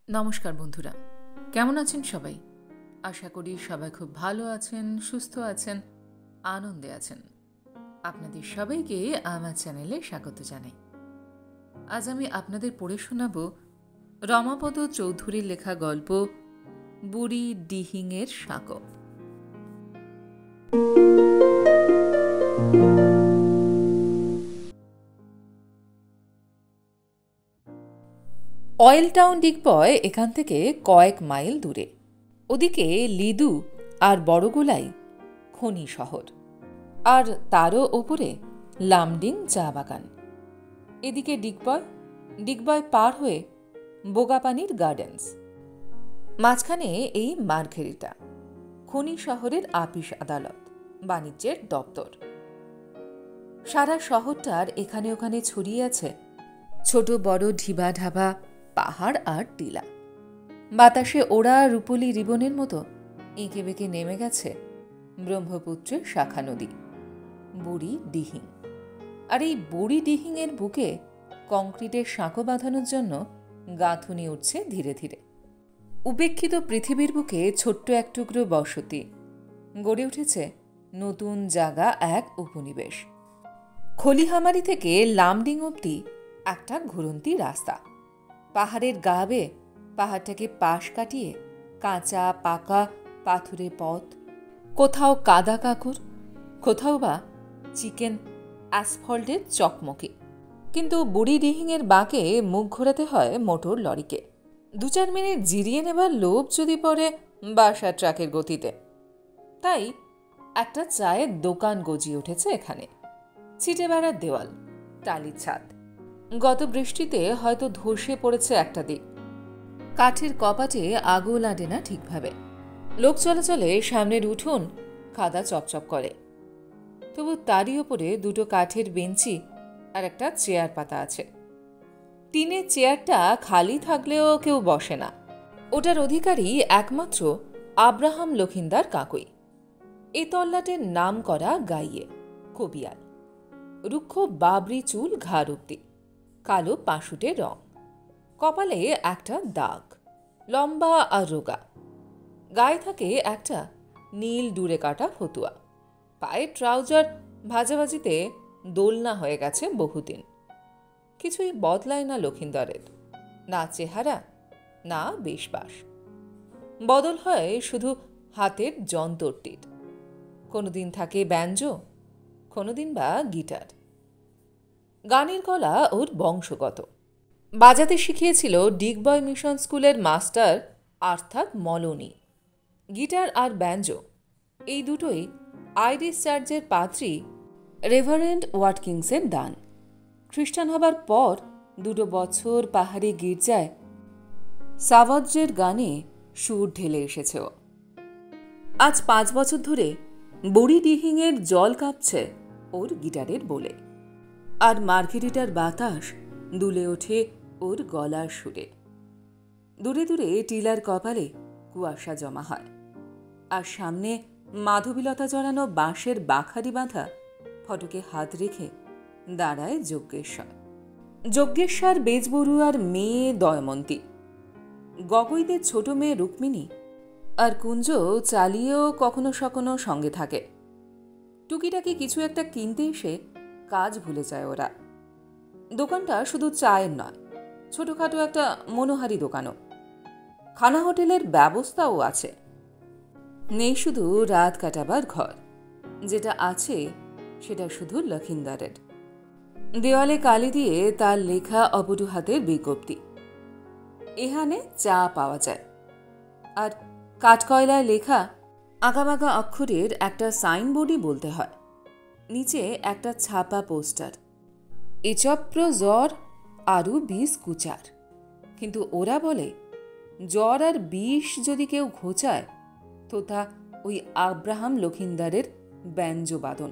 নমস্কার বন্ধুরা, কেমন আছেন সবাই? আশা করি সবাই খুব ভালো আছেন, সুস্থ আছেন, আনন্দে আছেন। আপনাদের সবাইকে আমার চ্যানেলে স্বাগত জানাই। আজ আমি আপনাদের পড়ে শোনাব রমাপদ চৌধুরীর লেখা গল্প বুড়ি ডিহিংয়ের সাঁকো। অয়েল টাউন ডিগবয় এখান থেকে কয়েক মাইল দূরে। ওদিকে লিদু আর বড়গোলাই খনি শহর, আর তারও ওপরে লামডিং চা বাগান। এদিকে ডিগবয় পার হয়ে বোগাপানির গার্ডেন্স, মাঝখানে এই মার্ঘেরিটা, খনি শহরের আপিস আদালত, বাণিজ্যের দপ্তর। সারা শহরটার এখানে ওখানে ছড়িয়ে আছে ছোট বড় ঢিবা ঢাবা, পাহাড় আর টিলা। বাতাসে ওড়া রূপলি রিবনের মতো এঁকে বেঁকে নেমে গেছে ব্রহ্মপুত্রের শাখা নদী বুড়ি ডিহিং। আর এই বুড়ি ডিহিংয়ের বুকে কংক্রিটের সাঁকো বাঁধানোর জন্য গাঁথুনি উঠছে ধীরে ধীরে। উপেক্ষিত পৃথিবীর বুকে ছোট্ট এক টুকরো বসতি গড়ে উঠেছে নতুন জায়গা, এক উপনিবেশ। খলিহামারি থেকে লামডিং অব্দি একটা ঘুরন্তি রাস্তা, পাহাড়ের গা বেয়ে পাহাড়টাকে পাশ কাটিয়ে কাঁচা পাকা পাথুরে পথ, কোথাও কাদা কাকড়, কোথাও বা চিকেন অ্যাসফল্টের চকমকি। কিন্তু বুড়ি ডিহিংয়ের বাঁকে মুখ ঘোরাতে হয় মোটর লরিকে। 2-4 মিনিট জিরিয়ে নেবার লোভ যদি পড়ে বাসার ট্রাকের গতিতে। তাই একটা চায়ের দোকান গজিয়ে উঠেছে এখানে। ছিটে বেড়ার দেওয়াল, টালির ছাদ, গত বৃষ্টিতে হয়তো ধসে পড়েছে একটা দিক। কাঠের কপাটে আগুন আটে না ঠিকভাবে। লোক চলাচলে সামনের উঠোন কাদা চপচপ করে, তবু তারই ওপরে 2টো কাঠের বেঞ্চি আর একটা চেয়ার পাতা আছে। টিনের চেয়ারটা খালি থাকলেও কেউ বসে না। ওটার অধিকারী একমাত্র আব্রাহাম লখিন্দার কাকুই। এ তল্লাটের নাম করা গাইয়ে, কবিয়াল। রুক্ষ বাবরি চুল ঘাড় অব্দি, কালো পাশুটে রং, কপালে একটা দাগ, লম্বা আর রোগা। গায়ে থাকে একটা নীল ডুরে কাটা ফতুয়া। পায়ের ট্রাউজার ভাজাভাজিতে দোলনা হয়ে গেছে বহুদিন। কিছুই বদলায় না লখিন্দরের, না চেহারা না বেশবাস। বদল হয় শুধু হাতের যন্ত্রটির। কোনোদিন থাকে ব্যঞ্জো, কোনোদিন বা গিটার। গানের গলা ওর বংশগত। বাজাতে শিখিয়েছিল ডিগবয় মিশন স্কুলের মাস্টার অর্থাৎ মলনী। গিটার আর ব্যঞ্জো এই দুটোই আইরিশ চার্চের পাদ্রী রেভারেন্ড ওয়াটকিংসের দান। খ্রিস্টান হবার পর 2 বছর পাহাড়ি গির্জায় সাভাজ্রের গানে সুর ঢেলে এসেছে ও। আজ 5 বছর ধরে বুড়ি ডিহিংয়ের জল কাঁপছে ওর গিটারের বলে, আর মার্ঘেরিটার বাতাস দুলে ওঠে ওর গলার সুরে। দূরে দূরে টিলার কপালে কুয়াশা জমা হয়, আর সামনে মাধবীলতা জড়ানো বাঁশের বাখারি বাঁধা ফটকে হাত রেখে দাঁড়ায় যজ্ঞেশ্বর বেজবড়ুয়ার মেয়ে দয়মন্তী, গগৈদের ছোট মেয়ে রুক্মিণী, আর কুঞ্জ চালিয়েও কখনো সখনো সঙ্গে থাকে। টুকিটাকি কিছু একটা কিনতে এসে কাজ ভুলে যায় ওরা। দোকানটা শুধু চায়ের নয়, ছোটখাটো একটা মনোহারি দোকানও। খানা হোটেলের ব্যবস্থাও আছে। নেই শুধু রাত কাটাবার ঘর, যেটা আছে সেটা শুধু লখিন্দারের। দেওয়ালে কালি দিয়ে তার লেখা অপটু হাতের বিজ্ঞপ্তি। এখানে চা পাওয়া যায়। আর কাঠকয়লায় লেখা আঁকাবাঁকা অক্ষরের একটা সাইনবোর্ডই বলতে হয়। নিচে একটা ছাপা পোস্টার, এচপ্র জ্বর আরও 20 কুচার। কিন্তু ওরা বলে জ্বর আর 20 যদি কেউ ঘোচায় তো তা ওই আব্রাহাম লখিন্দারের ব্যঞ্জবাদন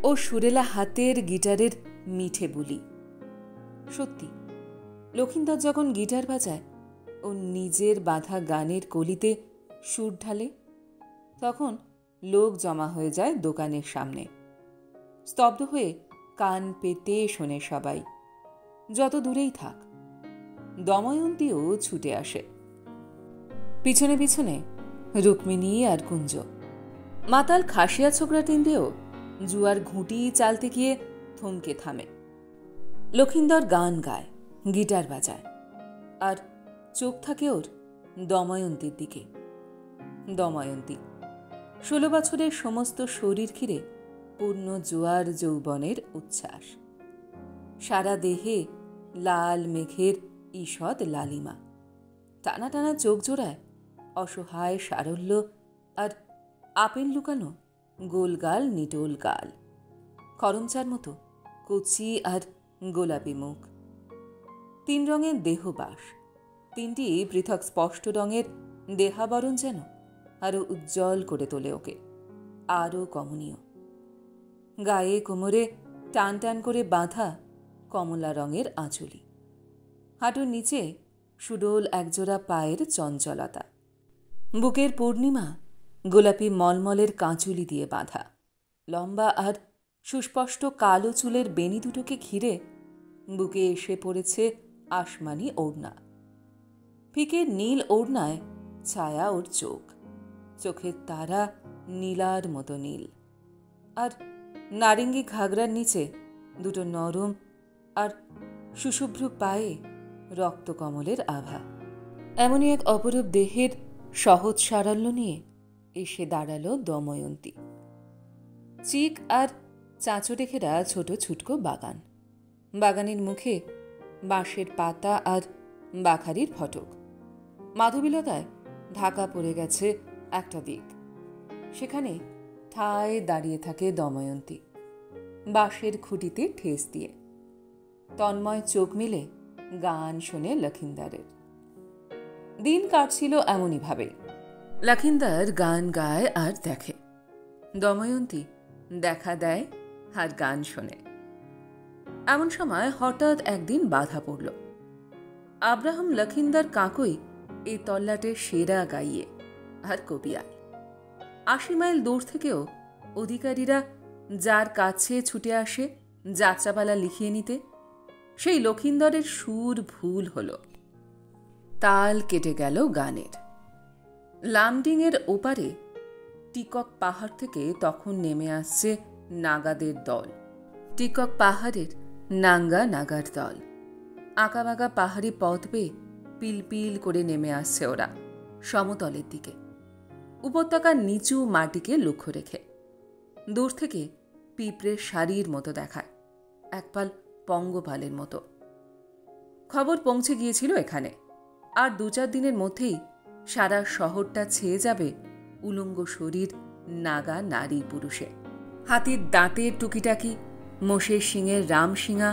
ও সুরেলা হাতের গিটারের মিঠে বুলি। সত্যি, লখিন্দার যখন গিটার বাজায় ও নিজের বাঁধা গানের কলিতে সুর ঢালে, তখন লোক জমা হয়ে যায় দোকানের সামনে। স্তব্ধ হয়ে কান পেতে শোনে সবাই, যত দূরেই থাক। দময়ন্তীও ছুটে আসে। পিছনে পিছনে রুক্মিণী আর কুঞ্জ। মাতাল খাসিয়া ছোকরা তিনটেও জুয়ার ঘুঁটি চালতে গিয়ে থমকে থামে। লক্ষিন্দর গান গায়, গিটার বাজায়, আর চোখ থাকে ওর দময়ন্তীর দিকে। দময়ন্তী 16 বছরের সমস্ত শরীর ঘিরে পূর্ণ জোয়ার যৌবনের উচ্ছ্বাস। সারা দেহে লাল মেঘের ঈষৎ লালিমা। টানা টানা চোখ জোড়ায় অসহায় সারল্য আর আপেল লুকানো গোলগাল নিটোল গাল। করমচার মতো কচি আর গোলাপি মুখ। 3 রঙের দেহবাস, 3টি পৃথক স্পষ্ট রঙের দেহাবরণ যেন আরো উজ্জ্বল করে তোলে ওকে, আরও কমনীয়। গায়ে কোমরে টান টান করে বাঁধা কমলা রঙের আঁচলি। হাঁটুর নিচে সুডোল একজোড়া পায়ের চঞ্চলতা। বুকের পূর্ণিমা গোলাপি মলমলের কাঁচুলি দিয়ে বাঁধা। লম্বা আর সুস্পষ্ট কালো চুলের বেনি দুটোকে ঘিরে বুকে এসে পড়েছে আসমানি ওড়না। ফিকে নীল ওড়নায় ছায়া ওর চোখ, চোখের তারা নীলার মতো নীল। আর নারেঙ্গি ঘাগরার নিচে দুটো নরম আর সুশুভ্র পায়ে রক্তকমলের আভা। এমনই এক অপরূপ দেহের সহজ সারল্য নিয়ে এসে দাঁড়ালো দময়ন্তী। চিক আর চাঁচড়ে ঘেরা ছোট ছুটকো বাগান। বাগানের মুখে বাঁশের পাতা আর বাখারির ফটক। মাধবীলতায় ঢাকা পড়ে গেছে একটা দিক। সেখানে ঠায় দাঁড়িয়ে থাকে দময়ন্তী, বাঁশের খুঁটিতে ঠেস দিয়ে। তন্ময় চোখ মিলে গান শোনে লক্ষিন্দারের। দিন কাটছিল এমনই ভাবে। লক্ষিন্দার গান গায় আর দেখে, দময়ন্তী দেখা দেয় আর গান শোনে। এমন সময় হঠাৎ একদিন বাধা পড়ল। আব্রাহাম লক্ষিন্দার কাকুই এই তল্লাটের সেরা গাইয়ে আর কবিয়াল। 80 মাইল দূর থেকেও অধিকারীরা যার কাছে ছুটে আসে যাত্রাপালা লিখিয়ে নিতে, সেই লক্ষিন্দরের সুর ভুল হল। তাল কেটে গেল গানের। লামডিংয়ের ওপারে টিকক পাহাড় থেকে তখন নেমে আসছে নাগাদের দল। টিকক পাহাড়ের নাঙ্গা নাগার দল। আঁকাবাঁকা পাহাড়ি পথ বেয়ে পিলপিল করে নেমে আসছে ওরা সমতলের দিকে, উপত্যকার নিচু মাটিকে লক্ষ্য রেখে। দূর থেকে পিঁপড়ের সারির মতো দেখায়, একপাল পঙ্গপালের মতো। খবর পৌঁছে গিয়েছিল এখানে, আর 2-4 দিনের মধ্যেই সারা শহরটা ছেয়ে যাবে উলঙ্গ শরীর নাগা নারী পুরুষে। হাতির দাঁতের টুকিটাকি, মোষের শিঙের রামশিঙা,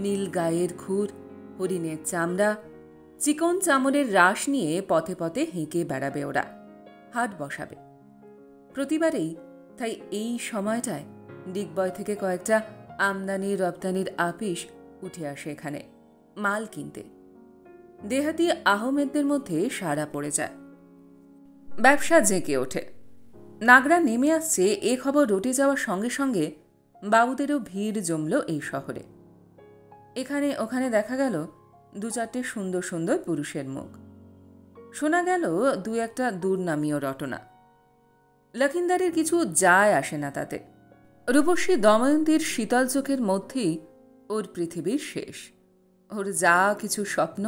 নীল গায়ের খুর, হরিণের চামড়া, চিকন চামড়ের রাশ নিয়ে পথে পথে হেঁকে বেড়াবে ওরা, হাট বসাবে। প্রতিবারেই তাই এই সময়টায় ডিগবয় থেকে কয়েকটা আমদানি রপ্তানির আপিস উঠে আসে এখানে মাল কিনতে। দেহাতি আহমেদদের মধ্যে সাড়া পড়ে যায়, ব্যবসা জেঁকে ওঠে। নাগরা নেমে আসছে এ খবর রটে যাওয়ার সঙ্গে সঙ্গে বাবুদেরও ভিড় জমল এই শহরে। এখানে ওখানে দেখা গেল 2-4টে সুন্দর সুন্দর পুরুষের মুখ। শোনা গেল 2-1টা দুর্নামীয় রটনা। লক্ষিন্দারের কিছু যায় আসে না তাতে। রূপসী দময়ন্তীর শীতল চোখের মধ্যেই ওর পৃথিবীর শেষ। ওর যা কিছু স্বপ্ন,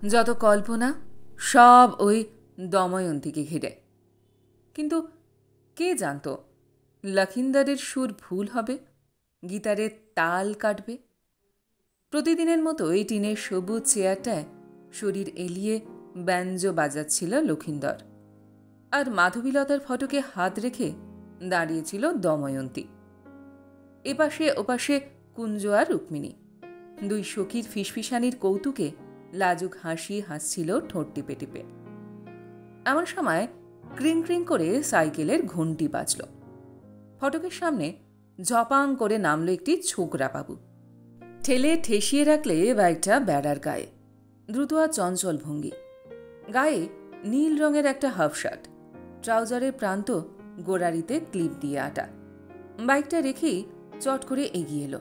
যত কল্পনা, সব ওই দময়ন্তীকে ঘিরে। কিন্তু কে জানত লক্ষিন্দারের সুর ভুল হবে, গিটারের তাল কাটবে। প্রতিদিনের মতো এই টিনের সবুজ চেয়ারটায় শরীর এলিয়ে ব্যঞ্জ বাজাচ্ছিল লক্ষিন্দর, আর মাধবীলতার ফটকে হাত রেখে দাঁড়িয়েছিল দময়ন্তী। এপাশে ওপাশে কুঞ্জ আর রুক্মিণী। 2 সখীর ফিসফিসানির কৌতুকে লাজুক হাসি হাসছিল ঠোঁট টিপে টিপে। এমন সময় ক্রিং ক্রিং করে সাইকেলের ঘণ্টি বাজল। ফটকের সামনে ঝপাং করে নামল একটি ছোকরা বাবু। ঠেলে ঠেসিয়ে রাখলে বাইকটা বেড়ার গায়ে, দ্রুত আর চঞ্চল ভঙ্গি। গায়ে নীল রঙের একটা হাফ শার্ট, ট্রাউজারের প্রান্ত গোড়ারিতে ক্লিপ দিয়ে আটা। বাইকটা রেখেই চট করে এগিয়ে এলো।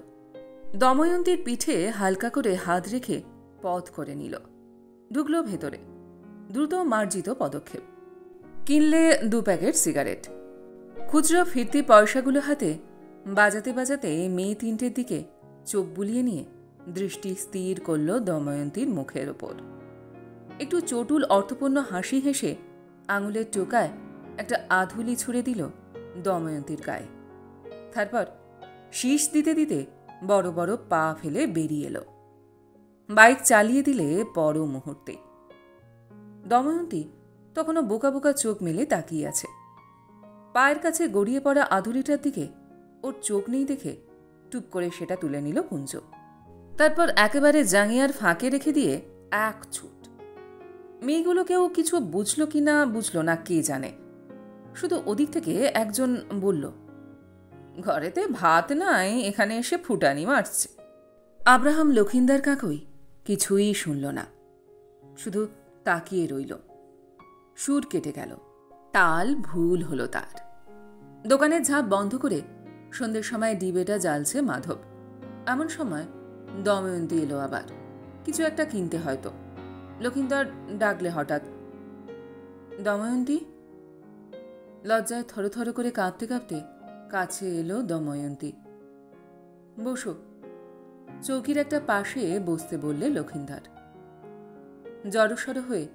দময়ন্তীর পিঠে হালকা করে হাত রেখে পথ করে নিল, ঢুকল ভেতরে। দ্রুত মার্জিত পদক্ষেপ। কিনলে 2 প্যাকেট সিগারেট। খুচরো ফিরতি পয়সাগুলো হাতে বাজাতে বাজাতে মেয়ে 3টের দিকে চোখ বুলিয়ে নিয়ে দৃষ্টি স্থির করল দময়ন্তীর মুখের ওপর। একটু চটুল অর্থপূর্ণ হাসি হেসে আঙুলের টোকায় একটা আধুলি ছুঁড়ে দিল দময়ন্তীর গায়ে। তারপর শীষ দিতে দিতে বড় বড় পা ফেলে বেরিয়ে এলো। বাইক চালিয়ে দিলে পর মুহূর্তে। দময়ন্তী তখনও বোকা বোকা চোখ মেলে তাকিয়ে আছে। পায়ের কাছে গড়িয়ে পড়া আধুলিটার দিকে ওর চোখ নেই দেখে টুপ করে সেটা তুলে নিল কুঞ্জ। তারপর একেবারে জাঙ্গিয়ার ফাঁকে রেখে দিয়ে এক ছুট। মেয়েগুলো কেউ কিছু বুঝল কি না বুঝল না কে জানে, শুধু ওদিক থেকে একজন বলল, ঘরেতে ভাত নাই, এখানে এসে ফুটানি মারছে। আব্রাহাম লক্ষিন্দার কাকুই কিছুই শুনল না, শুধু তাকিয়ে রইল। সুর কেটে গেল, তাল ভুল হলো তার। দোকানের ঝাঁপ বন্ধ করে সন্ধ্যের সময় ডিবেটা জ্বালছে মাধব। এমন সময় দময়ন্তী এলো আবার, কিছু একটা কিনতে হয়তো। লক্ষিন্দর ডাকলে হঠাৎ, দময়ন্তী। লজ্জায় থরথর করে কাঁপতে কাঁপতে কাছে এলো দময়ন্তী। বসো। চৌকির একটা পাশে বসতে বললে লক্ষিন্দার। জড়সড় হয়ে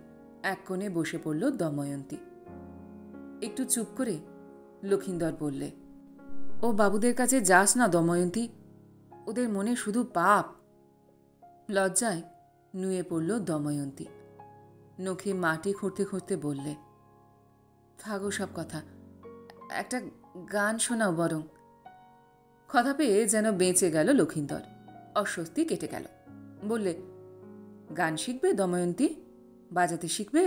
এক কোণে বসে পড়ল দময়ন্তী। একটু চুপ করে লক্ষিন্দর বললে, ও বাবুদের কাছে যাস না দময়ন্তী, ওদের মনে শুধু পাপ। লজ্জায় নুয়ে পড়ল দময়ন্তী। নখে মাটি খুঁড়তে খুঁড়তে বললে, থাকো সব কথা, একটা গান শোনাও বরং। কথা পেয়ে যেন বেঁচে গেল লক্ষিন্দর, অস্বস্তি কেটে গেল। বললে, গান শিখবে দময়ন্তী? বাজাতে শিখবে?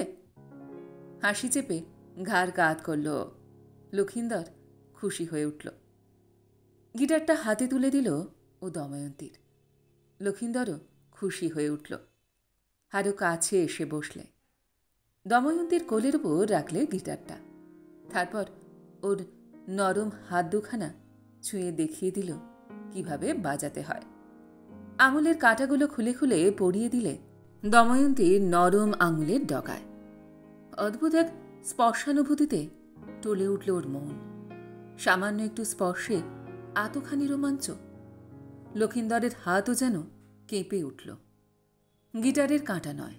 হাসি চেপে ঘাড় কাত করল লক্ষিন্দর। খুশি হয়ে উঠল। গিটারটা হাতে তুলে দিল ও দময়ন্তীর। লক্ষিন্দরও খুশি হয়ে উঠল, আরও কাছে এসে বসলে। দময়ন্তীর কোলের উপর রাখলে গিটারটা। তারপর ওর নরম হাত দুখানা ছুঁয়ে দেখিয়ে দিল কিভাবে বাজাতে হয়। আঙুলের কাঁটাগুলো খুলে খুলে পরিয়ে দিলে দময়ন্তীর নরম আঙুলের ডগায়। অদ্ভুত এক স্পর্শানুভূতিতে টলে উঠল ওর মন। সামান্য একটু স্পর্শে এতখানি রোমাঞ্চ। লক্ষিন্দরের হাতও যেন কেঁপে উঠল। গিটারের কাঁটা নয়,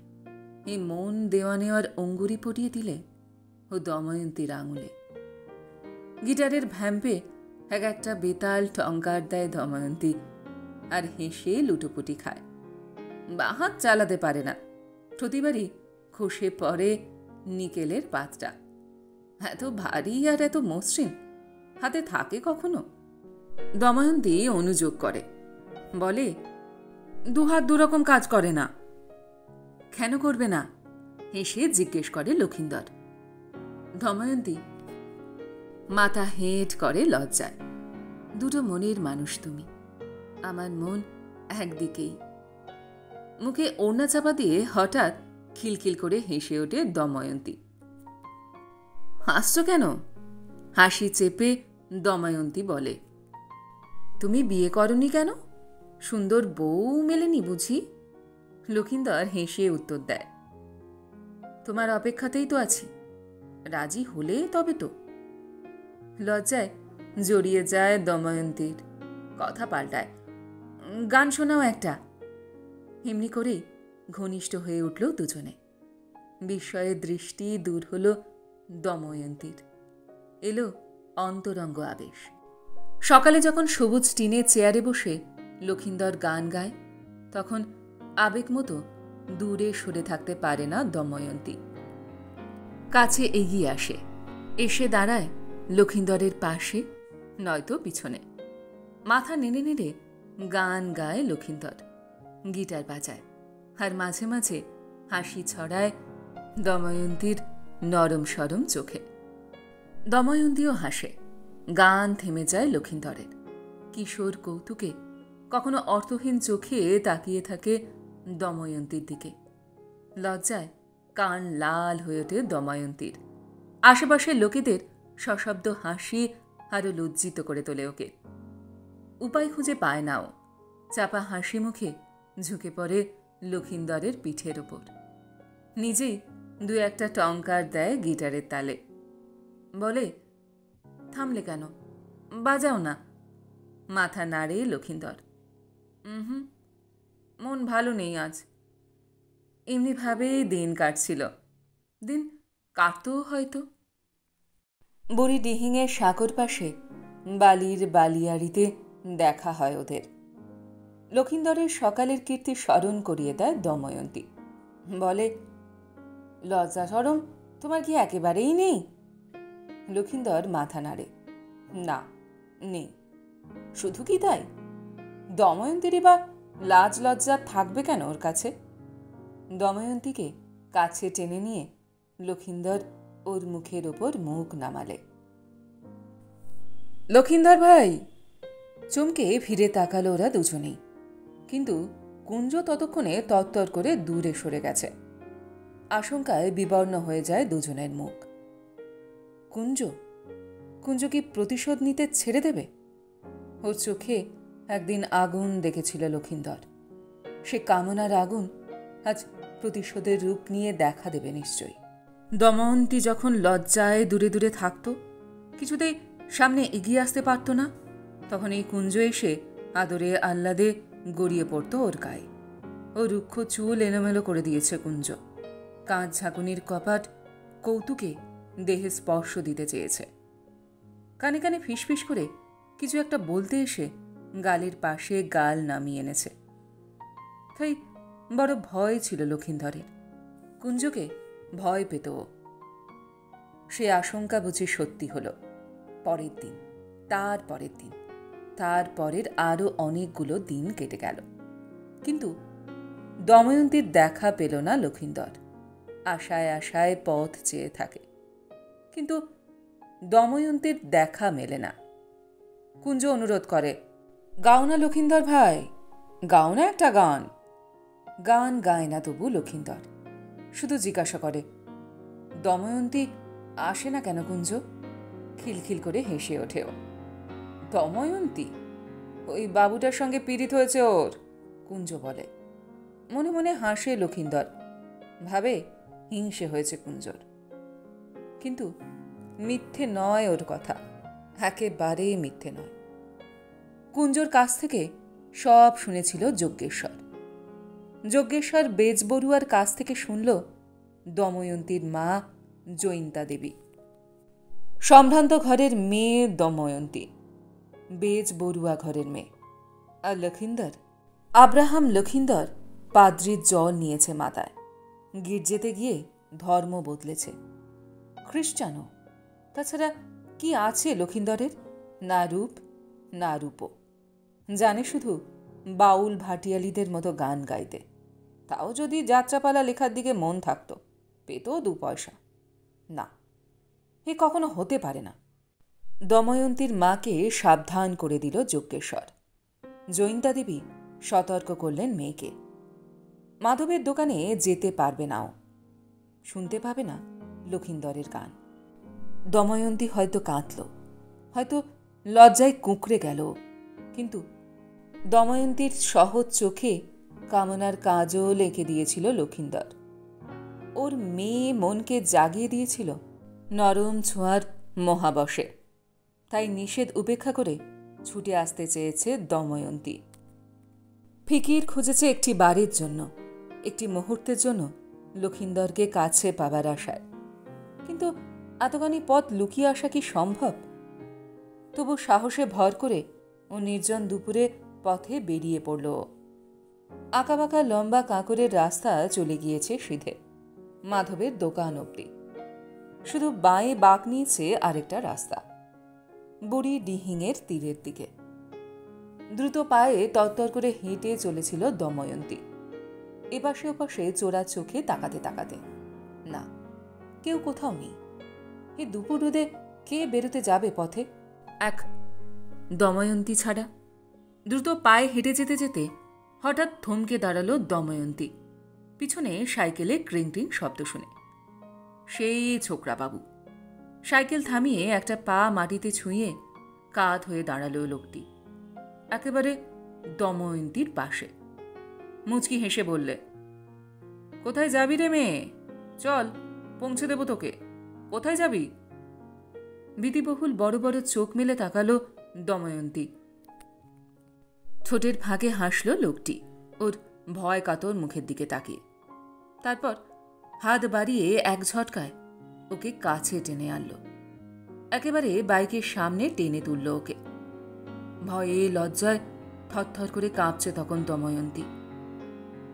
এই মন দেওয়া নেওয়ার অঙ্গুরি পটিয়ে দিলে ও দময়ন্তীর আঙুলে। গিটারের ভ্যাম্পে এক একটা বেতাল টঙ্কার দেয় দময়ন্তী, আর হেসে লুটোপুটি খায়। বাঁ হাত চালাতে পারে না, প্রতিবারই খসে পড়ে নিকেলের পাতটা। এত ভারী আর এত মসৃণ, হাতে থাকে কখনো? দময়ন্তী অনুযোগ করে, বলে, দুহাত দুরকম কাজ করে না। কেন করবে না? হেসে জিজ্ঞেস করে লক্ষিন্দর। দময়ন্তী মাথা হেঁট করে লজ্জায়। দুটো মনের মানুষ তুমি, আমার মন একদিকেই। মুখে ওড়না চাপা দিয়ে হঠাৎ খিলখিল করে হেসে ওঠে দময়ন্তী। হাসছ কেন? হাসি চেপে দময়ন্তী বলে, তুমি বিয়ে করনি কেন? সুন্দর বউ মেলেনি বুঝি? লক্ষিন্দর হেসে উত্তর দেয়, তোমার অপেক্ষাতেই তো আছি, রাজি হলে তবে তো। লজ্জায় জড়িয়ে যায় দময়ন্তীর। কথা পাল্টায়, গান শোনাও একটা। এমনি করেই ঘনিষ্ঠ হয়ে উঠল দুজনে। বিস্ময়ের দৃষ্টি দূর হল দময়ন্তীর। এলো অন্তরঙ্গ আবেশ। সকালে যখন সবুজ টিনের চেয়ারে বসে লক্ষিন্দর গান গায়, তখন আবেগ মতো দূরে সরে থাকতে পারে না দময়ন্তী। কাছে এগিয়ে আসে, এসে দাঁড়ায় লক্ষিন্দরের পাশে, নয়তো পিছনে। মাথা নেড়ে নেড়ে গান গায় লক্ষিন্দর, গিটার বাজায়, আর মাঝে মাঝে হাসি ছড়ায় দময়ন্তীর নরম সরম চোখে। দময়ন্তীও হাসে। গান থেমে যায় লক্ষিন্দরের। কিশোর কৌতুকে কখনো অর্থহীন চোখে তাকিয়ে থাকে দময়ন্তীর দিকে। লজ্জায় কান লাল হয়ে ওঠে দময়ন্তীর। আশেপাশের লোকেদের সশব্দ হাসি আরো লজ্জিত করে তোলে ওকে। উপায় খুঁজে পায় না ও। চাপা হাসি মুখে ঝুঁকে পড়ে লক্ষিন্দরের পিঠের ওপর। নিজেই দু একটা টঙ্কার দেয় গিটারের তালে। বলে, থামলে কেন, বাজাও না। মাথা নাড়ে লক্ষিন্দর। হুম, মন ভালো নেই আজ। এমনিভাবেই দিন কাটছিল। দিন কাটতও হয়তো। বুড়ি ডিহিংয়ের সাঁকোর পাশে বালির বালিয়াড়িতে দেখা হয় ওদের। লক্ষিন্দরের সকালের কীর্তি স্মরণ করিয়ে দেয় দময়ন্তী। বলে, লজ্জা শরম তোমার কি একেবারেই নেই? লক্ষিন্দর মাথা নাড়ে। না, নেই। শুধু কি তাই? দময়ন্তীরই বা লাজ লজ্জা থাকবে কেন ওর কাছে? দময়ন্তীকে কাছে টেনে নিয়ে লক্ষিন্দর ওর মুখের ওপর মুখ নামালে। লক্ষিন্দর ভাই! চমকে ফিরে তাকালো ওরা দুজনেই। কিন্তু কুঞ্জ ততক্ষণে তত্তর করে দূরে সরে গেছে। আশঙ্কায় বিবর্ণ হয়ে যায় দুজনের মুখ। কুঞ্জ? কুঞ্জ কি প্রতিশোধ নিতে ছেড়ে দেবে? ওর চোখে একদিন আগুন দেখেছিল লক্ষিন্দর। সে কামনার আগুন আজ প্রতিশোধের রূপ নিয়ে দেখা দেবে নিশ্চয়ই। দময়ন্তী যখন লজ্জায় দূরে দূরে থাকত, কিছুতেই সামনে এগিয়ে আসতে পারত না, তখন এই কুঞ্জ এসে আদরে আহ্লাদে গড়িয়ে পড়ত ওর গায়ে। ও রুক্ষ চুল এলোমেলো করে দিয়েছে কুঞ্জ। কাঁচ ঝাঁকুনির কপাট কৌতুকে দেহে স্পর্শ দিতে চেয়েছে। কানে কানে ফিসফিস করে কিছু একটা বলতে এসে গালের পাশে গাল নামিয়ে এনেছে। তাই বড় ভয় ছিল লক্ষিন্দরের। কুঞ্জকে ভয় পেত ও। সে আশঙ্কা বুঝি সত্যি হল। পরের দিন, তার পরের দিন, তার পরের আরও অনেকগুলো দিন কেটে গেল। কিন্তু দময়ন্তীর দেখা পেল না লক্ষিন্দর। আশায় আশায় পথ চেয়ে থাকে, কিন্তু দময়ন্তীর দেখা মেলে না। কুঞ্জ অনুরোধ করে, গাও না লক্ষিন্দর ভাই, গাও না একটা গান। গান গায় না তবু লক্ষিন্দর। শুধু জিজ্ঞাসা করে, দময়ন্তী আসে না কেন কুঞ্জ? খিলখিল করে হেসে ওঠেও। দময়ন্তী? ওই বাবুটার সঙ্গে পীড়িত হয়েছে ওর, কুঞ্জ বলে। মনে মনে হাসে লক্ষিন্দর, ভাবে হিংসে হয়েছে কুঞ্জর। কিন্তু মিথ্যে নয় ওর কথা, একেবারেই মিথ্যে নয়। কুঞ্জর কাছ থেকে সব শুনেছিল যজ্ঞেশ্বর। যজ্ঞেশ্বর বেজবড়ুয়ার কাছ থেকে শুনল দময়ন্তীর মা জয়িন্তা দেবী। সম্ভ্রান্ত ঘরের মেয়ে দময়ন্তী, বেজবড়ুয়া ঘরের মেয়ে। আর লক্ষিন্দর, আব্রাহাম লক্ষিন্দর পাদ্রির জল নিয়েছে মাথায়। গির্জেতে গিয়ে ধর্ম বদলেছে, খ্রিস্টানও। তাছাড়া কি আছে লক্ষিন্দরের? না রূপ, না রূপ। জানে শুধু বাউল ভাটিয়ালিদের মতো গান গাইতে। তাও যদি যাত্রাপালা লেখার দিকে মন থাকত, পেত 2 পয়সা। না, এ কখনো হতে পারে না। দময়ন্তীর মাকে সাবধান করে দিল যজ্ঞেশ্বর। জয়িন্তা দেবী সতর্ক করলেন মেয়েকে। মাধবের দোকানে যেতে পারবে নাও, শুনতে পাবে না লক্ষিন্দরের গান। দময়ন্তী হয়তো কাঁদল, হয়তো লজ্জায় কুঁকড়ে গেল, কিন্তু দময়ন্তীর সহজ চোখে কামনার কাজল এঁকে দিয়েছিল লক্ষিন্দর। ওর মেয়ে মনকে জাগিয়ে দিয়েছিল নরম ছোঁয়ার মহাবশে। তাই নিষেধ উপেক্ষা করে ছুটে আসতে চেয়েছে দময়ন্তী। ফিকির খুঁজেছে একটি বাড়ির জন্য, একটি মুহূর্তের জন্য লক্ষিন্দরকে কাছে পাবার আশায়। কিন্তু এতখানি পথ লুকিয়ে আসা কি সম্ভব? তবু সাহসে ভর করে ও নির্জন দুপুরে পথে বেরিয়ে পড়ল। আঁকাবাঁকা লম্বা কাঁকরের রাস্তা চলে গিয়েছে সিধে মাধবের দোকান অবধি। শুধু বাঁয়ে বাঁক নিয়েছে আরেকটা রাস্তা, বুড়ি ডিহিংয়ের তীরের দিকে। দ্রুত পায়ে তরতর করে হেঁটে চলেছিল দময়ন্তী, এপাশে ওপাশে চোরা চোখে তাকাতে তাকাতে। না, কেউ কোথাও নেই। এ দুপুর রোদে কে বেরোতে যাবে পথে, এক দময়ন্তী ছাড়া? দ্রুত পায়ে হেঁটে যেতে যেতে হঠাৎ থমকে দাঁড়ালো দময়ন্তী, পিছনে সাইকেলে ক্রিং ক্রিং শব্দ শুনে। সেই ছোকরা বাবু। সাইকেল থামিয়ে একটা পা মাটিতে ছুঁয়ে কাঁধ হয়ে দাঁড়ালো লোকটি, একেবারে দময়ন্তীর পাশে। মুচকি হেসে বললে, কোথায় যাবি রে মেয়ে? চল, পৌঁছে দেব তোকে। কোথায় যাবি? ভীতিবহুল বড় বড় চোখ মেলে তাকালো দময়ন্তী। ঠোঁটের ফাঁকে হাসল লোকটি ওর ভয় কাতর মুখের দিকে তাকিয়ে। তারপর হাত বাড়িয়ে এক ঝটকায় ওকে কাছে টেনে আনল। একেবারে বাইকের সামনে টেনে তুলল ওকে। ভয়ে লজ্জায় থরথর করে কাঁপছে তখন দময়ন্তী।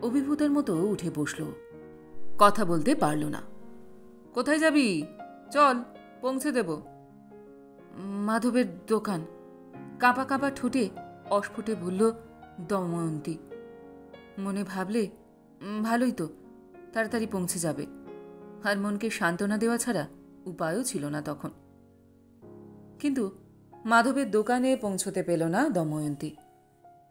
অভিভূতের মতো উঠে বসল। কথা বলতে পারল না। কোথায় যাবি? চল, পৌঁছে দেব। মাধবের দোকান। কাঁপা কাঁপা ঠোঁটে অস্ফুটে বলল দময়ন্তী। মনে ভাবলে, ভালোই তো, তাড়াতাড়ি পৌঁছে যাবে। আর মনকে সান্ত্বনা দেওয়া ছাড়া উপায়ও ছিল না তখন। কিন্তু মাধবের দোকানে পৌঁছতে পেল না দময়ন্তী।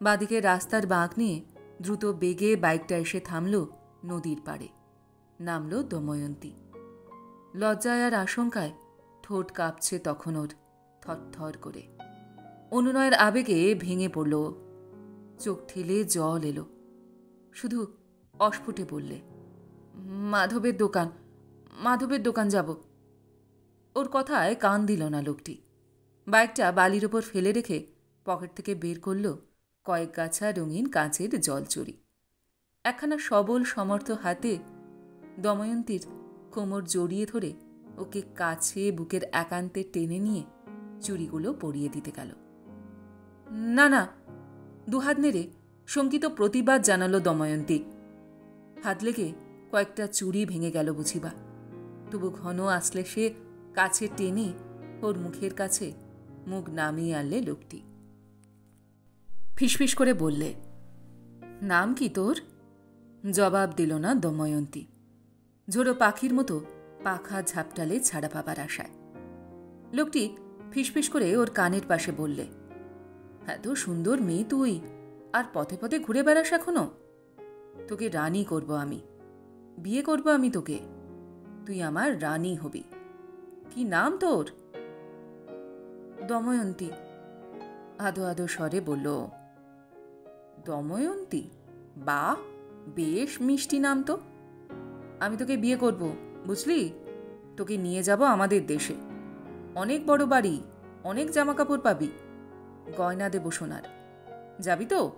বাদিকে রাস্তার বাঁক নিয়ে দ্রুত বেগে বাইকটা এসে থামল নদীর পাড়ে। নামল দময়ন্তী। লজ্জায় আর আশঙ্কায় ঠোঁট কাঁপছে তখন ওর থরথর করে। অনুনয়ের আবেগে ভেঙে পড়ল। চোখ ঠেলে জল এলো। শুধু অস্ফুটে বললে, মাধবের দোকান, মাধবের দোকান যাব। ওর কথায় কান দিল না লোকটি। বাইকটা বালির ওপর ফেলে রেখে পকেট থেকে বের করল কয়েক গাছা রঙিন কাঁচের জলচুরি। একখানা সবল সমর্থ হাতে দময়ন্তীর কোমর জড়িয়ে ধরে ওকে কাছে বুকের একান্তে টেনে নিয়ে চুড়িগুলো পরিয়ে দিতে গেল। না না, দুহাত নেড়ে শঙ্কিত প্রতিবাদ জানালো দময়ন্তী। হাত লেগে কয়েকটা চুড়ি ভেঙে গেল বুঝিবা। তবু ঘন আসলে সে কাছে টেনে ওর মুখের কাছে মুখ নামিয়ে আনলে লোকটি। ফিসফিস করে বললে, নাম কি তোর? জবাব দিল না দময়ন্তী। ঝোড়ো পাখির মতো পাখা ঝাপটালে ছাড়া পাবার আশায়। লোকটি ফিসফিস করে ওর কানের পাশে বললে, এত সুন্দর মেয়ে তুই, আর পথে পথে ঘুরে বেড়াস এখনো? তোকে রানী করব আমি, বিয়ে করব আমি তোকে, তুই আমার রানী হবি। কি নাম তোর? দময়ন্তী, আদো আদো স্বরে বলল। দময়ন্তী? বাহ, বেশ মিষ্টি নাম তো। আমি তোকে বিয়ে করব, বুঝলি? তোকে নিয়ে যাব আমাদের দেশে। অনেক বড় বাড়ি, অনেক জামাকাপড় পাবি, গয়না দেব সোনার। যাবি তো?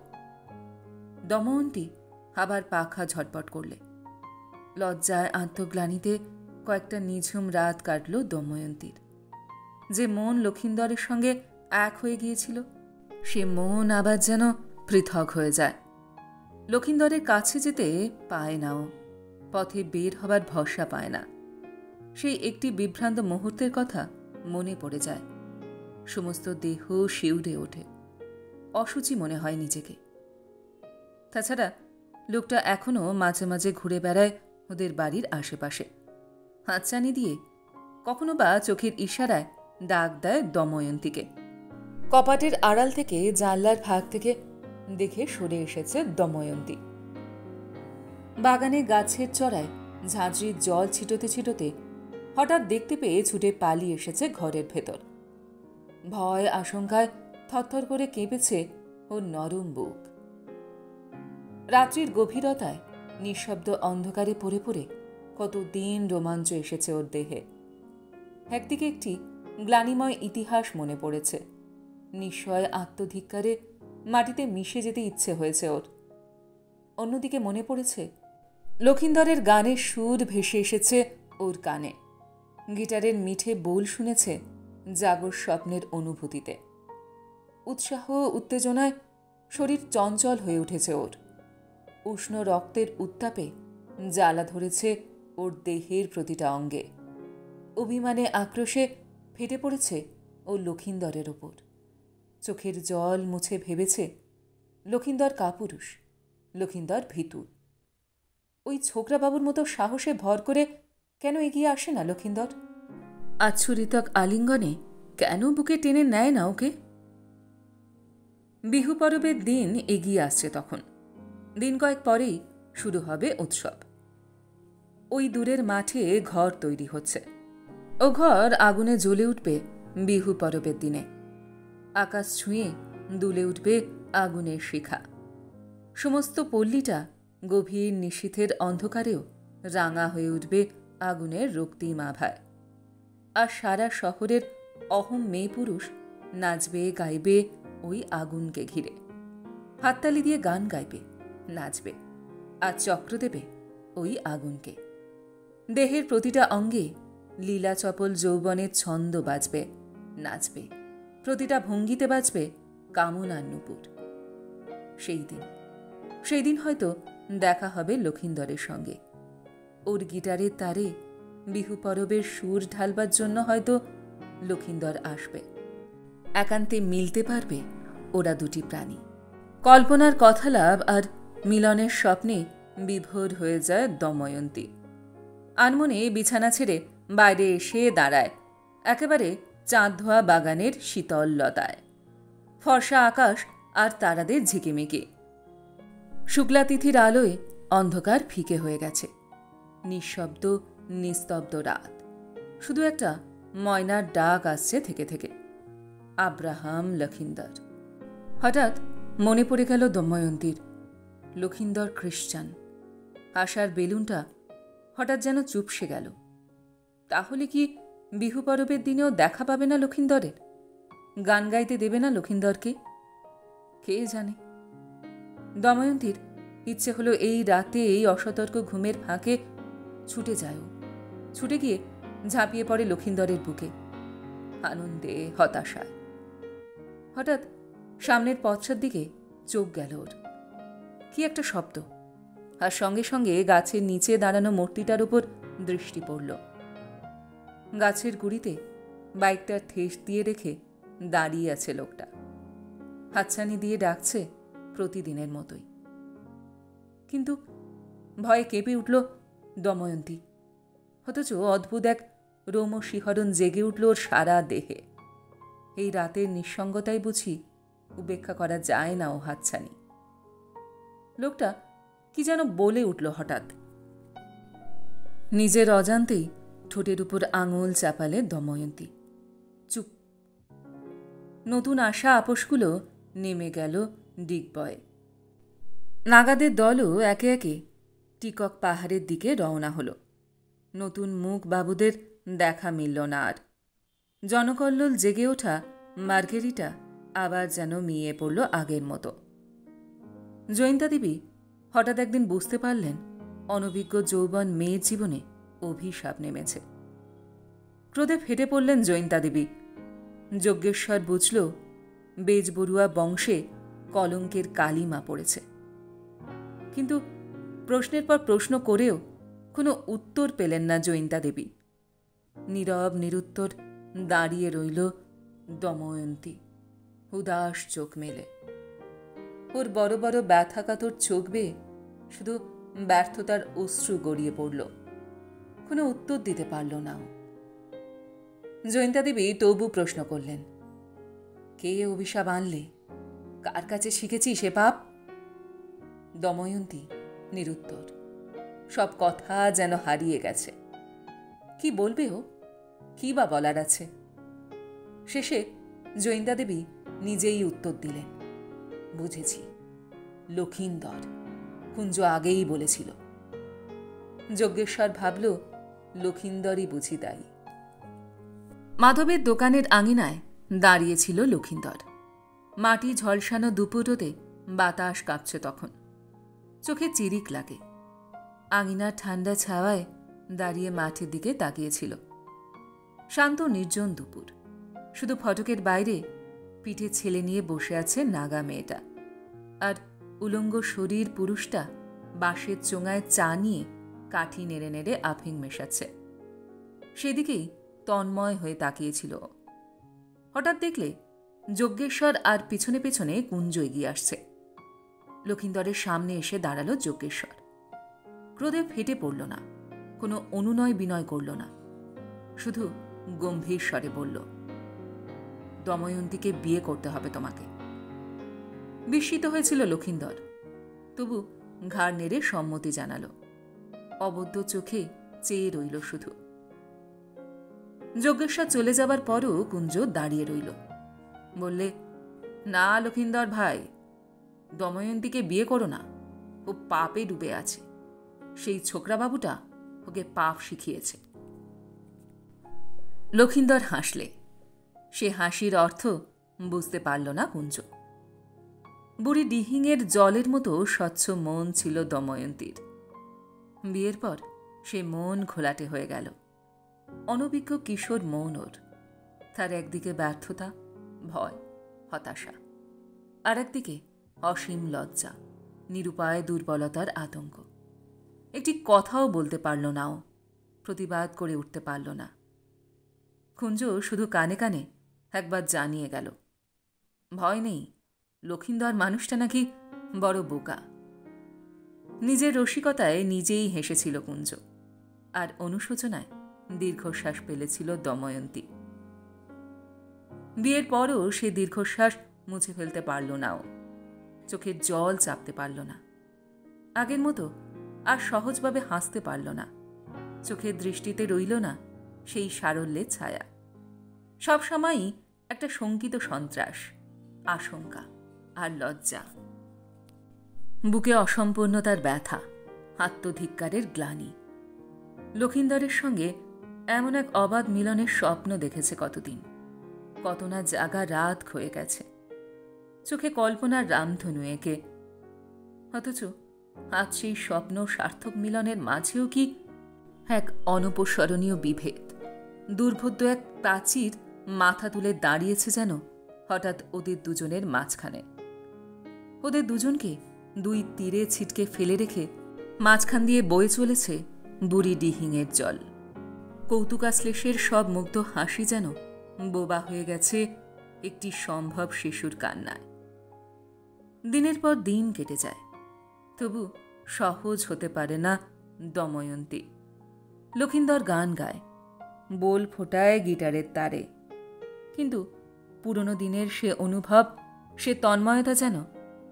দময়ন্তী আবার পাখা ঝটপট করলে। লজ্জায় আত্মগ্লানিতে কয়েকটা নিঝুম রাত কাটল দময়ন্তীর। যে মন লক্ষিন্দরের সঙ্গে এক হয়ে গিয়েছিল, সে মন আবার যেন পৃথক হয়ে যায়। লক্ষিন্দরের কাছে যেতে পায় না ও, পথে বের হবার ভরসা পায় না। সেই একটি বিভ্রান্ত মুহূর্তের কথা মনে পড়ে যায়। সমস্ত দেহ শিউরে ওঠে। অসুচি মনে হয় নিজেকে। তাছাড়া লোকটা এখনো মাঝে মাঝে ঘুরে বেড়ায় ওদের বাড়ির আশেপাশে। হাতছানি দিয়ে কখনো বা চোখের ইশারায় ডাক দেয় দময়ন্তীকে। কপাটের আড়াল থেকে জানলার ফাঁক থেকে দেখে সরে এসেছে দময়ন্তী। বাগানে গাছের চড়ায় ঝাঁঝরির জল ছিটোতে ছিটোতে হঠাৎ দেখতে পেয়ে ছুটে পালিয়ে এসেছে ঘরের ভেতর। ভয় আশঙ্কায় থরথর করে কেঁপেছে ওর নরম বুক। রাত্রির গভীরতায় নিঃশব্দ অন্ধকারে পড়ে পড়ে কতদিন রোমাঞ্চ এসেছে ওর দেহে। একদিকে একটি গ্লানিময় ইতিহাস মনে পড়েছে। নিঃস্বয় আত্মধিক্কারে মাটিতে মিশে যেতে ইচ্ছে হয়েছে ওর। অন্যদিকে মনে পড়েছে লক্ষিন্দরের গানের সুর ভেসে এসেছে ওর কানে। গিটারের মিঠে বোল শুনেছে জাগর স্বপ্নের অনুভূতিতে। উৎসাহ উত্তেজনায় শরীর চঞ্চল হয়ে উঠেছে ওর। উষ্ণ রক্তের উত্তাপে জ্বালা ধরেছে ওর দেহের প্রতিটা অঙ্গে। অভিমানে আক্রোশে ফেটে পড়েছে ও লক্ষিন্দরের ওপর। চোখের জল মুছে ভেবেছে লক্ষিন্দর কাপুরুষ, লক্ষিন্দর ভীতু। ওই ছোকরাবাবুর মতো সাহসে ভর করে কেন এগিয়ে আসে না লক্ষিন্দর? আচ্ছুরিতক আলিঙ্গনে কেন বুকে টেনে নেয় না ওকে? বিহু পরবের দিন এগিয়ে আসছে তখন। দিন কয়েক পরেই শুরু হবে উৎসব। ওই দূরের মাঠে ঘর তৈরি হচ্ছে। ও ঘর আগুনে জ্বলে উঠবে বিহু পরবের দিনে। আকাশ ছুঁয়ে দুলে উঠবে আগুনের শিখা। সমস্ত পল্লীটা গভীর নিশীথের অন্ধকারেও রাঙা হয়ে উঠবে আগুনের রক্তিম আভায়। আর সারা শহরের অহম মেয়ে পুরুষ নাচবে গাইবে ওই আগুনকে ঘিরে, হাততালি দিয়ে গান গাইবে, নাচবে, আর চক্র দেবে ওই আগুনকে। দেহের প্রতিটা অঙ্গে লীলা চপল যৌবনের ছন্দ বাজবে, নাচবে, প্রতিটা ভঙ্গিতে বাজবে কামনার নূপুর। সেই দিন হয়তো দেখা হবে লক্ষিন্দরের সঙ্গে। ওর গিটারের তারে বিহু পরবের সুর ঢালবার জন্য হয়তো লক্ষিন্দর আসবে। একান্তে মিলতে পারবে ওরা দুটি প্রাণী। কল্পনার কথালাভ আর মিলনের স্বপ্নে বিভোর হয়ে যায় দময়ন্তী। আনমনে বিছানা ছেড়ে বাইরে এসে দাঁড়ায় একেবারে চাঁদ ধোয়া বাগানের শীতল লতায়। ফর্সা আকাশ আর তারাদের ঝিকিমিকি। শুক্লাতিথির আলোয় অন্ধকার ফিকে হয়ে গেছে। নিঃশব্দ নিস্তব্ধ রাত। শুধু একটা ময়নার ডাক আসছে থেকে থেকে, আব্রাহাম লক্ষিন্দর। হঠাৎ মনে পড়ে গেল দময়ন্তীর। লক্ষিন্দর খ্রিস্টান। আশার বেলুনটা হঠাৎ যেন চুপসে গেল। তাহলে কি বিহু পরবের দিনেও দেখা পাবে না লক্ষিন্দরের? গান গাইতে দেবে না লক্ষিন্দরকে? কে জানে। দময়ন্তীর ইচ্ছে হলো এই রাতে, এই অসতর্ক ঘুমের ফাঁকে ছুটে যায়। ছুটে গিয়ে ঝাঁপিয়ে পড়ে লক্ষিন্দরের বুকে, আনন্দে হতাশায়। হঠাৎ সামনের পথটার দিকে চোখ গেল ওর। কি একটা শব্দ, আর সঙ্গে সঙ্গে গাছের নিচে দাঁড়ানো মূর্তিটার উপর দৃষ্টি পড়ল। গাছের গুড়িতে বাইকটার ঠেস দিয়ে রেখে দাঁড়িয়ে আছে লোকটা। হাতছানি দিয়ে ডাকছে প্রতিদিনের মতোই। কিন্তু ভয়ে কেঁপে উঠল দময়ন্তী। অথচ অদ্ভুত এক রোমশিহরণ জেগে উঠল ওর সারা দেহে। এই রাতের নিঃসঙ্গতাই বুঝি উপেক্ষা করা যায় না ও হাতছানি। লোকটা কি যেন বলে উঠল হঠাৎ। নিজের অজান্তেই ঠোঁটের উপর আঙুল চাপালে দময়ন্তী। চুপ। নতুন আশা আপোষগুলো নেমে গেল ডিগবয়ে। নাগাদের দলও একে একে টিকক পাহাড়ের দিকে রওনা হল। নতুন মুখ বাবুদের দেখা মিলল না আর। জনকল্লোল জেগে ওঠা মার্গেরিটা আবার যেন মিয়ে পড়ল আগের মতো। জয়িন্তা দেবী হঠাৎ একদিন বুঝতে পারলেন অনভিজ্ঞ যৌবন মেয়ের জীবনে অভিশাপ নেমেছে। ক্রোধে ফেটে পড়লেন জয়িন্তা দেবী। যজ্ঞেশ্বর বুঝল বেজবরুয়া বংশে কলঙ্কের কালিমা পড়েছে। কিন্তু প্রশ্নের পর প্রশ্ন করেও কোনো উত্তর পেলেন না জয়িন্তা দেবী। নীরব নিরুত্তর দাঁড়িয়ে রইল দময়ন্তী, উদাস চোখ মেলে। ওর বড় বড় ব্যথাকাতর চোখ বেয়ে শুধু ব্যর্থতার অশ্রু গড়িয়ে পড়ল। কোনো উত্তর দিতে পারল না। জয়িন্তা দেবী তবু প্রশ্ন করলেন, কে অভিশাপ আনলে? কার কাছে শিখেছি সে পাপ? দময়ন্তী নিরুত্তর। সব কথা যেন হারিয়ে গেছে। কি বলবে ও? কি বা বলার আছে? শেষে জয়িন্তা দেবী নিজেই উত্তর দিলেন, বুঝেছি, লক্ষিন্দর। কুঞ্জ আগেই বলেছিল। যজ্ঞেশ্বর ভাবল লক্ষিন্দরই বুঝি তাই। মাধবের দোকানের আঙিনায় দাঁড়িয়েছিল লক্ষিন্দর। মাটি ঝলসানো দুপুরোতে বাতাস কাঁপছে তখন। চোখে চিরিক লাগে। আঙিনার ঠান্ডা ছাওয়ায় দাঁড়িয়ে মাঠের দিকে তাকিয়েছিল। শান্ত নির্জন দুপুর। শুধু ফটকের বাইরে পিঠে ছেলে নিয়ে বসে আছে নাগা মেয়েটা, আর উলঙ্গ শরীর পুরুষটা বাঁশের চোঙায় চা নিয়ে কাঠি নেড়ে নেড়ে আফিং মেশাচ্ছে। সেদিকেই তন্ময় হয়ে তাকিয়েছিল। হঠাৎ দেখলে যজ্ঞেশ্বর আর পিছনে পেছনে কুঞ্জ এগিয়ে আসছে। লক্ষিন্দরের সামনে এসে দাঁড়ালো যজ্ঞেশ্বর। ক্রোধে ফেটে পড়ল না, কোনো অনুনয় বিনয় করল না, শুধু গম্ভীর স্বরে বলল, দময়ন্তীকে বিয়ে করতে হবে তোমাকে। বিস্মিত হয়েছিল লক্ষিন্দর, তবু ঘাড় নেড়ে সম্মতি জানাল। অবদ্ধ চোখে চেয়ে রইল শুধু। যজ্ঞেশ্বর চলে যাবার পরও কুঞ্জ দাঁড়িয়ে রইল। বললে, না লক্ষিন্দর ভাই, দময়ন্তীকে বিয়ে করো না। ও পাপে ডুবে আছে। সেই ছোকরা বাবুটা ওকে পাপ শিখিয়েছে। লক্ষিন্দর হাসলে। সে হাসির অর্থ বুঝতে পারল না কুঞ্জ। বুড়ি ডিহিংয়ের জলের মতো স্বচ্ছ মন ছিল দময়ন্তীর। বিয়ের পর সে মন ঘোলাটে হয়ে গেল। অনভিজ্ঞ কিশোর মন ওর। তার একদিকে ব্যর্থতা, ভয়, হতাশা, আর একদিকে অসীম লজ্জা, নিরুপায় দুর্বলতার আতঙ্ক। একটি কথাও বলতে পারল না ও, প্রতিবাদ করে উঠতে পারল না। কুঞ্জ শুধু কানে কানে একবার জানিয়ে গেল, ভয় নেই, লক্ষিন্দর মানুষটা নাকি বড় বোকা। নিজের রসিকতায় নিজেই হেসেছিল কুঞ্জ, আর অনুশোচনায় দীর্ঘশ্বাস ফেলেছিল দময়ন্তী। বিয়ের পরও সে দীর্ঘশ্বাস মুছে ফেলতে পারল না ও, চোখের জল চাপতে পারল না। আগের মতো আর সহজভাবে হাসতে পারল না। চোখের দৃষ্টিতে রইল না সেই সারল্যের ছায়া। সবসময়ই একটা শঙ্কিত সন্ত্রাস, আশঙ্কা আর লজ্জা। বুকে অসম্পূর্ণতার ব্যথা, আত্মধিক্কারের গ্লানি। লক্ষিন্দরের সঙ্গে এমন এক অবাধ মিলনের স্বপ্ন দেখেছে কতদিন, কত না জাগা রাত ক্ষয়ে গেছে। চোখে কল্পনার রামধনু এঁকে। অথচ আজ সেই স্বপ্ন সার্থক মিলনের মাঝেও কি এক অনপসরণীয় বিভেদ, দুর্ভেদ্য এক প্রাচীর মাথা তুলে দাঁড়িয়েছে যেন হঠাৎ ওদের দুজনের মাঝখানে। ওদের দুজনকে দুই তীরে ছিটকে ফেলে রেখে মাঝখান দিয়ে বয়ে চলেছে বুড়ি ডিহিংয়ের জল। কৌতুকাশ্লেষের সব মুগ্ধ হাসি যেন বোবা হয়ে গেছে একটি সম্ভব শিশুর কান্নায়। দিনের পর দিন কেটে যায়, তবু সহজ হতে পারে না দময়ন্তী। লক্ষিন্দর গান গায়, বোল ফোটায় গিটারের তারে, কিন্তু পুরনো দিনের সে অনুভব, সে তন্ময়তা যেন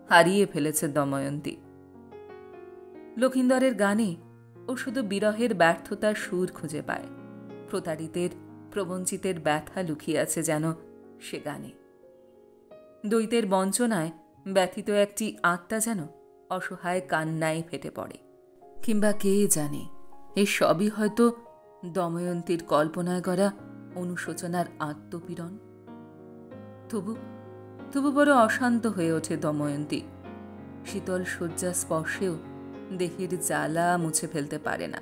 হারিয়ে ফেলেছে দময়ন্তী। লক্ষিন্দরের গানে ও শুধু বিরহের ব্যর্থতার সুর খুঁজে পায়। প্রতারিতের, প্রবঞ্চিতের ব্যথা লুকিয়ে আছে যেন সে গানে। দ্বৈতের বঞ্চনায় ব্যথিত একটি আত্মা যেন অসহায় কান্নায় ফেটে পড়ে। কিংবা কে জানে, এই সবই হয়তো দময়ন্তীর কল্পনায় গড়া অনুশোচনার আত্মপীড়ন। তবু বড় অশান্ত হয়ে ওঠে দময়ন্তী। শীতল শয্যা স্পর্শেও দেহের জ্বালা মুছে ফেলতে পারে না।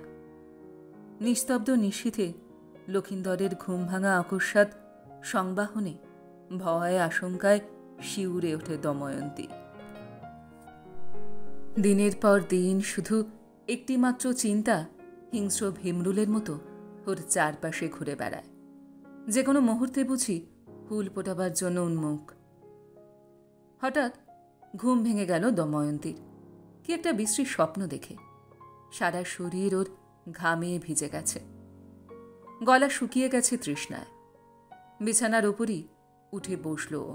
নিস্তব্ধ নিশীথে লক্ষিন্দরের ঘুম ভাঙা অকস্মাৎ সংবাহনে ভয় আশঙ্কায় শিউরে ওঠে দময়ন্তী। দিনের পর দিন শুধু একটিমাত্র চিন্তা হিংস্র ভীমরুলের মতো ওর চারপাশে ঘুরে বেড়ায়। যে কোনো মুহূর্তে বুঝি ফুল ফোটাবার জন্য উন্মুখ। হঠাৎ ঘুম ভেঙে গেল দময়ন্তীর, কি একটা বিশ্রী স্বপ্ন দেখে। সারা শরীর ওর ঘামে ভিজে গেছে, গলা শুকিয়ে গেছে তৃষ্ণায়। বিছানার ওপরই উঠে বসল ও,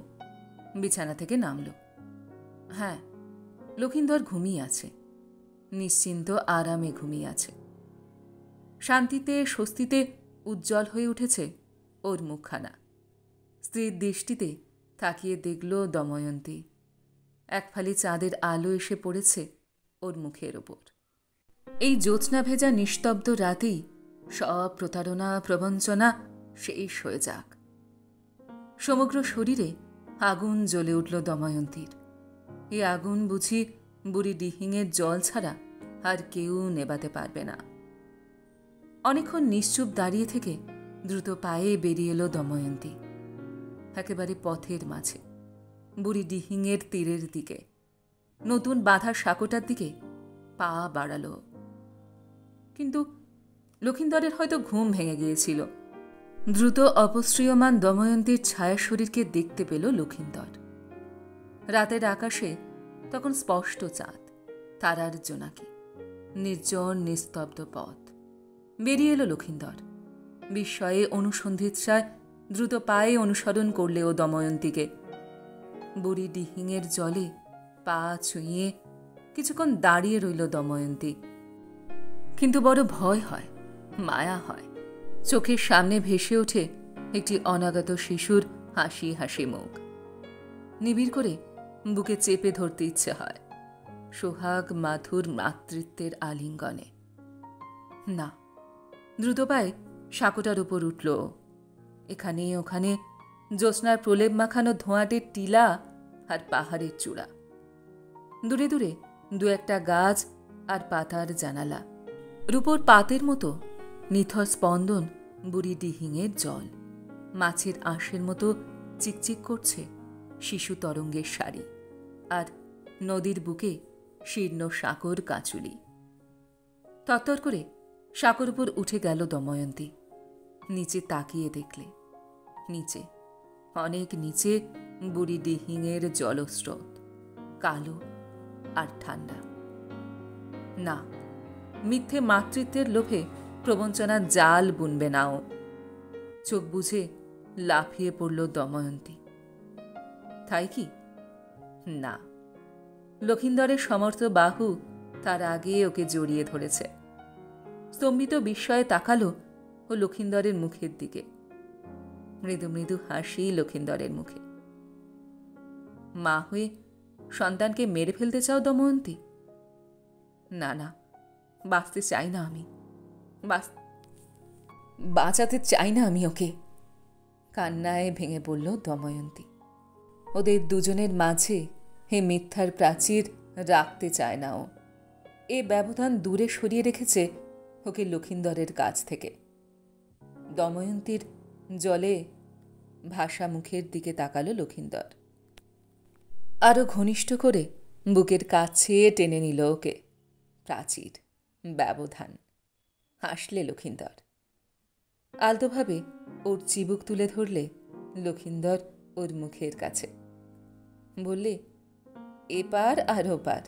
বিছানা থেকে নামল। হ্যাঁ, লক্ষিন্দর ঘুমিয়ে আছে, নিশ্চিন্ত আরামে ঘুমিয়ে আছে। শান্তিতে স্বস্তিতে উজ্জ্বল হয়ে উঠেছে ওর মুখখানা। স্ত্রীর দৃষ্টিতে তাকিয়ে দেখল দময়ন্তী। এক ফালি চাঁদের আলো এসে পড়েছে ওর মুখের ওপর। এই জ্যোৎস্না ভেজা নিস্তব্ধ রাতেই সব প্রতারণা প্রবঞ্চনা শেষ হয়ে যাক। সমগ্র শরীরে আগুন জ্বলে উঠল দময়ন্তীর। এই আগুন বুঝি বুড়ি ডিহিংয়ের জল ছাড়া আর কেউ নেবাতে পারবে না। অনেকক্ষণ নিশ্চুপ দাঁড়িয়ে থেকে দ্রুত পায়ে বেরিয়ে এলো দময়ন্তী। একেবারে পথের মাঝে, বুড়ি ডিহিংয়ের তীরের দিকে, নতুন বাঁধার সাঁকোটার দিকে পা বাড়াল। কিন্তু লক্ষিন্দরের হয়তো ঘুম ভেঙে গিয়েছিল। দ্রুত অপসৃয়মান দময়ন্তীর ছায়া শরীরকে দেখতে পেল লক্ষিন্দর। রাতের আকাশে তখন স্পষ্ট চাঁদ, তারার জোনাকি, নির্জন নিস্তব্ধ পথ। বেরিয়ে এলো লক্ষিন্দর। বিস্ময়ে অনুসন্ধিৎসায় দ্রুত পায়ে অনুসরণ করলে ও দময়ন্তীকে। বুড়ি ডিহিংয়ের জলে পা ছুঁয়ে কিছুক্ষণ দাঁড়িয়ে রইল দময়ন্তী। কিন্তু বড় ভয় হয়, মায়া হয়। চোখের সামনে ভেসে ওঠে একটি অনাগত শিশুর হাসি হাসি মুখ। নিবিড় করে বুকে চেপে ধরতে ইচ্ছে হয়, সোহাগ মাথুর মাতৃত্বের আলিঙ্গনে। না, দ্রুত পায়ে সাঁকোটার উপর উঠল। এখানে ওখানে জ্যোৎস্নার প্রলেপ মাখানো ধোঁয়াটের টিলা আর পাহাড়ের চূড়া, দূরে দূরে দু একটা গাছ আর পাতার জানালা, রূপোর পাতের মতো নিথর স্পন্দন বুড়ি ডিহিংয়ের জল, মাছের আঁশের মতো চিকচিক করছে শিশু তরঙ্গের শাড়ি, আর নদীর বুকে শীর্ণ সাঁকোর কাঁচুলি। তত্তর করে সাঁকোর উপর উঠে গেল দময়ন্তী। নিচে তাকিয়ে দেখলে, নিচে, অনেক নিচে বুড়ি ডিহিংয়ের জলস্রোত, কালো আর ঠান্ডা। না, মিথ্যে মাতৃত্বের লোভে প্রবঞ্চনার জাল বুনবে নাও। চোখ বুঝে লাফিয়ে পড়ল দময়ন্তী। তাই কি? না, লক্ষিন্দরের সমর্থ বাহু তার আগে ওকে জড়িয়ে ধরেছে। স্তম্ভিত বিস্ময়ে তাকালো ও লক্ষিন্দরের মুখের দিকে। মৃদু মৃদু হাসি লক্ষিন্দরের মুখে। মা হয়ে সন্তানকে মেরে ফেলতে চাও দময়ন্তী? না না, বাঁচতে চাই না আমি, বাঁচাতে চাই না আমি ওকে। কান্নায় ভেঙে পড়ল দময়ন্তী। ওদের দুজনের মাঝে হে মিথ্যার প্রাচীর রাখতে চায় না ও। এ ব্যবধান দূরে সরিয়ে রেখেছে ওকে লক্ষিন্দরের কাছ থেকে। দময়ন্তীর জলে ভাষা মুখের দিকে তাকালো লক্ষিন্দর। আরো ঘনিষ্ঠ করে বুকের কাছে টেনে নিল ওকে। প্রাচীর, ব্যবধান। হাসলে লক্ষিন্দর। আলতোভাবে ওর চিবুক তুলে ধরলে লক্ষিন্দর ওর মুখের কাছে। বললে, এপার আর ওপার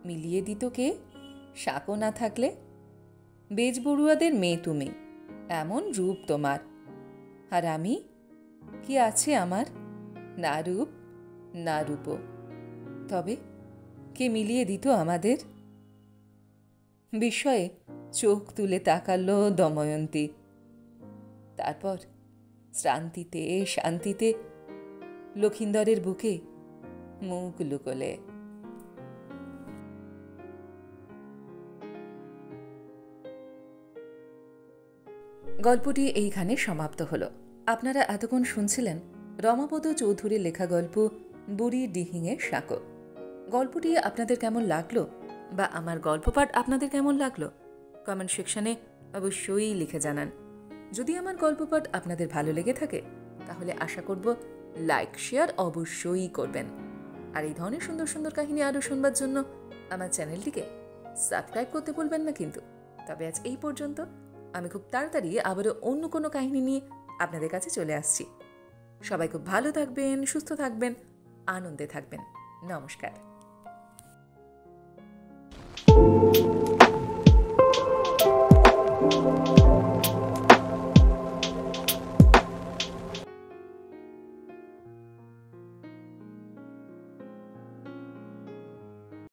মিলিয়ে দিত কে? সাঁকো না থাকলে? বেজবড়ুয়াদের মেয়ে তুমি, এমন রূপ তোমার। আর আমি, কি আছে আমার? না রূপ না রূপ, তবে কে মিলিয়ে দিত আমাদের? বিস্ময়ে চোখ তুলে তাকাল দময়ন্তী। তারপর শ্রান্তিতে শান্তিতে লক্ষিন্দরের বুকে মুখ লুকোলে। গল্পটি এইখানে সমাপ্ত হল। আপনারা এতক্ষণ শুনছিলেন রমাপদ চৌধুরীর লেখা গল্প বুড়ি ডিহিংয়ের সাঁকো। গল্পটি আপনাদের কেমন লাগলো বা আমার গল্পপাঠ আপনাদের কেমন লাগলো কমেন্ট সেকশনে অবশ্যই লিখে জানান। যদি আমার গল্পপাঠ আপনাদের ভালো লেগে থাকে তাহলে আশা করব লাইক শেয়ার অবশ্যই করবেন। আর এই ধরনের সুন্দর সুন্দর কাহিনী আরও শুনবার জন্য আমার চ্যানেলটিকে সাবস্ক্রাইব করতে ভুলবেন না কিন্তু। তবে আজ এই পর্যন্ত। আমি খুব তাড়াতাড়ি আবারও অন্য কোনো কাহিনী নিয়ে আপনাদের কাছে চলে আসছি। সবাই খুব ভালো থাকবেন, সুস্থ থাকবেন, আনন্দে থাকবেন। নমস্কার।